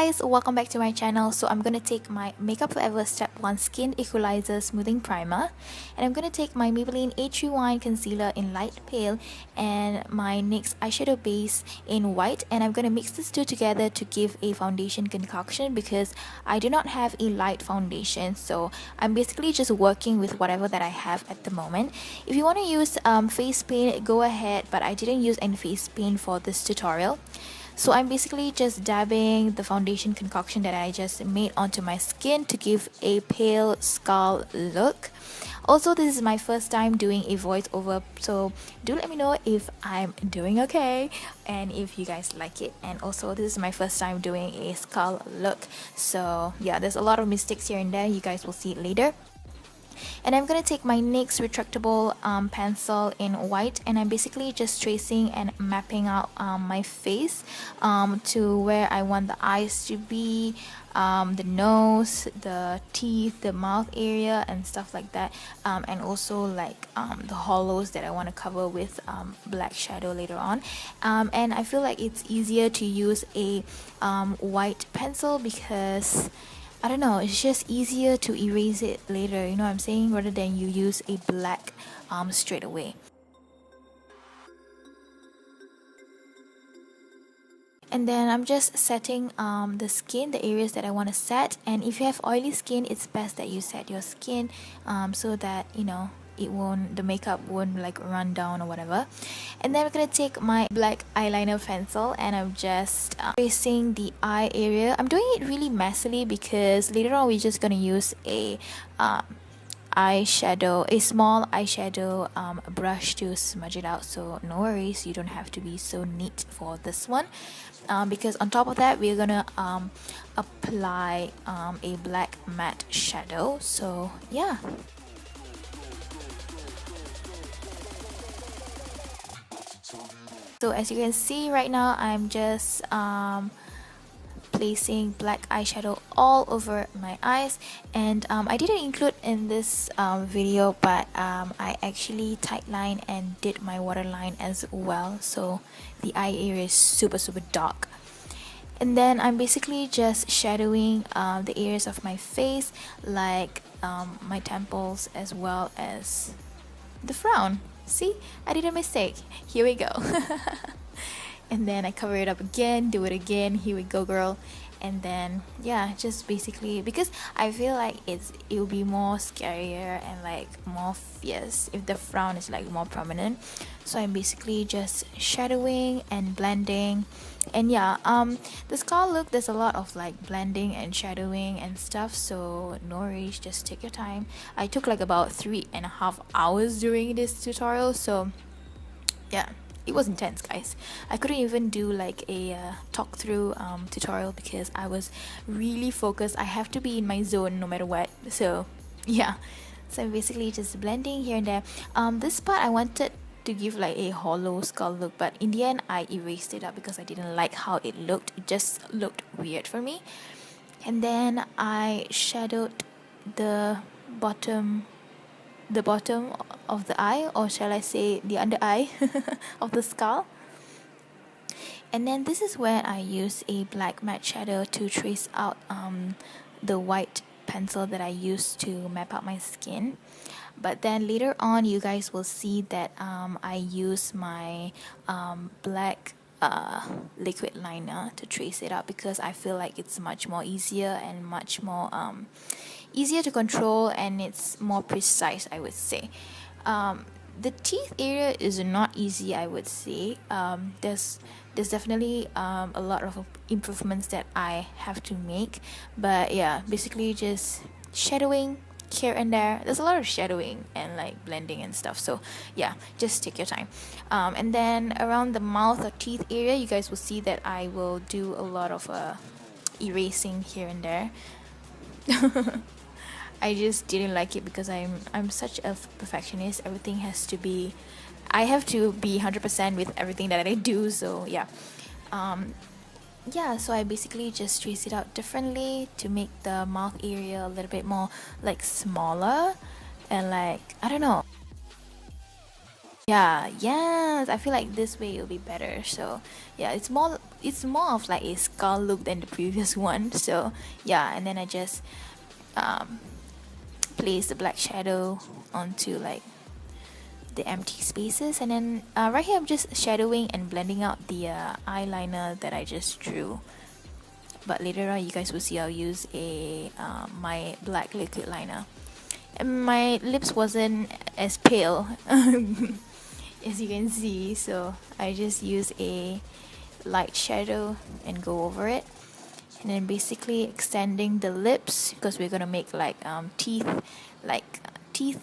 guys, welcome back to my channel. So I'm gonna take my Makeup Forever Step 1 Skin Equalizer Smoothing Primer, and I'm gonna take my Maybelline A31 Concealer in light pale and my NYX eyeshadow base in white, and I'm gonna mix these two together to give a foundation concoction because I do not have a light foundation. So I'm basically just working with whatever that I have at the moment. If you want to use face paint, go ahead, but I didn't use any face paint for this tutorial. So I'm basically just dabbing the foundation concoction that I just made onto my skin to give a pale skull look. Also, this is my first time doing a voiceover, so do let me know if I'm doing okay and if you guys like it. And also, this is my first time doing a skull look, so yeah, there's a lot of mistakes here and there. You guys will see it later. And I'm gonna take my NYX retractable pencil in white, and I'm basically just tracing and mapping out my face to where I want the eyes to be, the nose, the teeth, the mouth area and stuff like that, and also like the hollows that I want to cover with black shadow later on. And I feel like it's easier to use a white pencil because I don't know, it's just easier to erase it later, you know what I'm saying, rather than you use a black straight away. And then I'm just setting the skin, the areas that I want to set. And if you have oily skin, it's best that you set your skin so that, you know, the makeup won't like run down or whatever. And then I'm gonna take my black eyeliner pencil and I'm just tracing the eye area. I'm doing it really messily because later on we're just gonna use a eyeshadow, a small eyeshadow brush to smudge it out, so no worries, you don't have to be so neat for this one. Because on top of that we're gonna apply a black matte shadow, so yeah. So as you can see right now, I'm just placing black eyeshadow all over my eyes, and I didn't include in this video, but I actually tightline and did my waterline as well, so the eye area is super dark. And then I'm basically just shadowing the areas of my face, like my temples as well as the frown. See, I did a mistake. Here we go. And then I cover it up again, do it again. Here we go, girl. And then yeah, just basically because I feel like it will be more scarier and like more fierce if the frown is like more prominent. So I'm basically just shadowing and blending. And yeah, the skull look, there's a lot of like blending and shadowing and stuff, so no worries, just take your time. I took like about 3.5 hours doing this tutorial, so yeah, it was intense, guys. I couldn't even do like a talk through tutorial because I was really focused. I have to be in my zone no matter what, so yeah. So I'm basically just blending here and there. This part I wanted to give like a hollow skull look, but in the end I erased it up because I didn't like how it looked. It just looked weird for me. And then I shadowed the bottom of the eye, or shall I say the under eye of the skull. And then this is where I use a black matte shadow to trace out the white pencil that I used to map out my skin. But then later on you guys will see that I use my black liquid liner to trace it out because I feel like it's much more easier and much more easier to control, and it's more precise, I would say. The teeth area is not easy, I would say. There's definitely a lot of improvements that I have to make, but yeah, basically just shadowing here and there. There's a lot of shadowing and like blending and stuff, so yeah, just take your time. And then around the mouth or teeth area, you guys will see that I will do a lot of erasing here and there. I just didn't like it because I'm such a perfectionist. Everything has to be, I have to be 100% with everything that I do, so yeah. Yeah, so I basically just trace it out differently to make the mouth area a little bit more like smaller and like, I don't know. Yeah, yes, I feel like this way it'll be better. So yeah, it's more it's more of like a skull look than the previous one. So yeah, and then I just place the black shadow onto like the empty spaces, and then right here I'm just shadowing and blending out the eyeliner that I just drew. But later on you guys will see I'll use a my black liquid liner. And my lips wasn't as pale as you can see, so I just use a light shadow and go over it, and then basically extending the lips because we're gonna make like teeth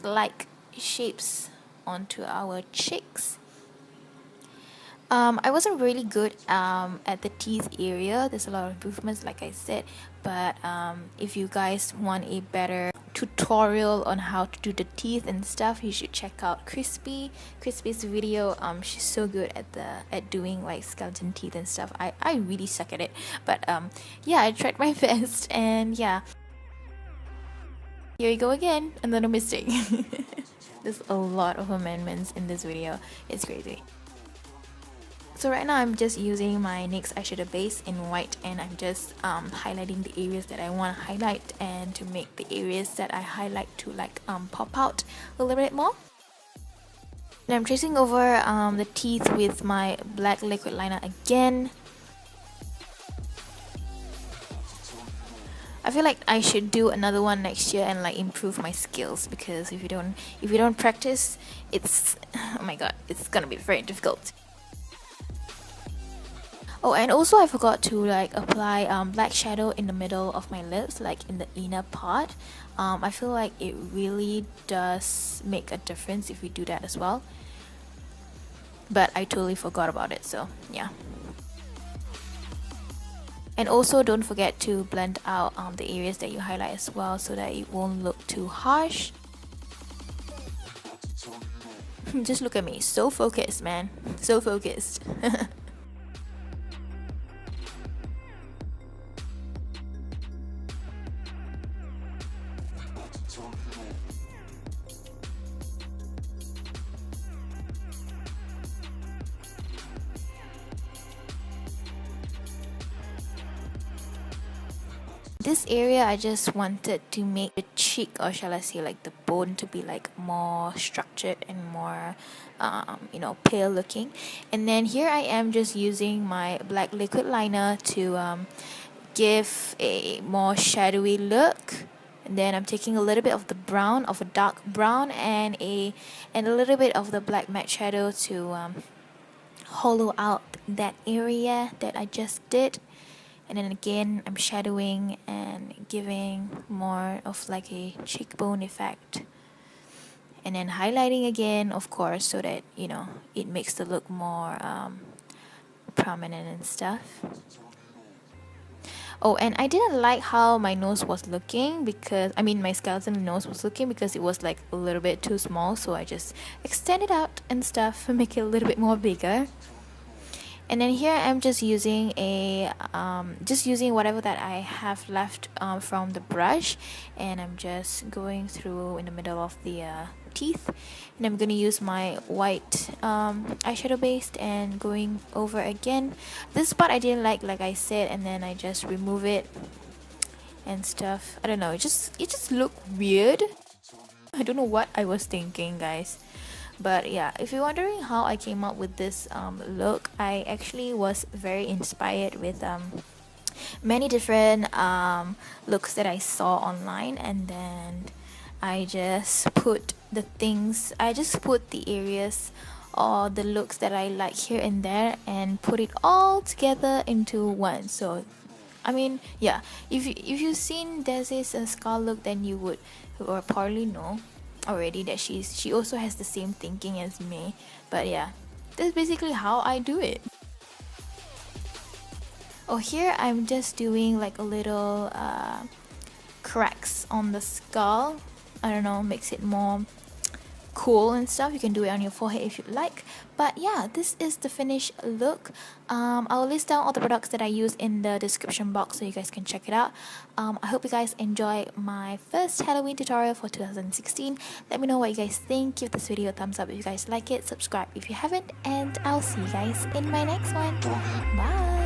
like shapes onto our cheeks. I wasn't really good at the teeth area. There's a lot of improvements like I said, but if you guys want a better tutorial on how to do the teeth and stuff, you should check out Crispy's video. She's so good at doing like skeleton teeth and stuff. I really suck at it, but yeah, I tried my best, and yeah, here we go again, another mistake. There's a lot of amendments in this video, it's crazy. So right now I'm just using my NYX eyeshadow base in white, and I'm just highlighting the areas that I want to highlight, and to make the areas that I highlight to like pop out a little bit more. And I'm tracing over the teeth with my black liquid liner again. I feel like I should do another one next year and like improve my skills, because if you don't practice, it's oh my god, it's gonna be very difficult. Oh, and also I forgot to like apply black shadow in the middle of my lips, like in the inner part. I feel like it really does make a difference if we do that as well, but I totally forgot about it, so yeah. And also don't forget to blend out the areas that you highlight as well, so that it won't look too harsh. Just look at me, so focused, man, so focused. This area I just wanted to make the cheek, or shall I say like the bone, to be like more structured and more you know, pale looking. And then here I am just using my black liquid liner to give a more shadowy look. And then I'm taking a little bit of the brown, of a dark brown, and a little bit of the black matte shadow to hollow out that area that I just did. And then again I'm shadowing and giving more of like a cheekbone effect, and then highlighting again, of course, so that you know it makes the look more prominent and stuff. Oh, and I didn't like how my nose was looking, because I mean my skeleton nose was looking, because it was like a little bit too small, so I just extend it out and stuff and make it a little bit more bigger. And then here I'm just using whatever that I have left from the brush, and I'm just going through in the middle of the teeth, and I'm gonna use my white eyeshadow base and going over again. This part I didn't like I said, and then I just remove it and stuff. I don't know, it just looked weird. I don't know what I was thinking, guys. But yeah, if you're wondering how I came up with this look, I actually was very inspired with many different looks that I saw online, and then I just put the areas or the looks that I like here and there, and put it all together into one. So I mean, yeah, if you've seen Desi's skull look, then you would or probably know already that she also has the same thinking as me. But yeah, that's basically how I do it. Oh, here I'm just doing like a little cracks on the skull. I don't know, makes it more cool and stuff. You can do it on your forehead if you'd like. But yeah, this is the finished look. I'll list down all the products that I use in the description box so you guys can check it out. I hope you guys enjoy my first Halloween tutorial for 2016. Let me know what you guys think. Give this video a thumbs up if you guys like it, subscribe if you haven't, and I'll see you guys in my next one. Bye.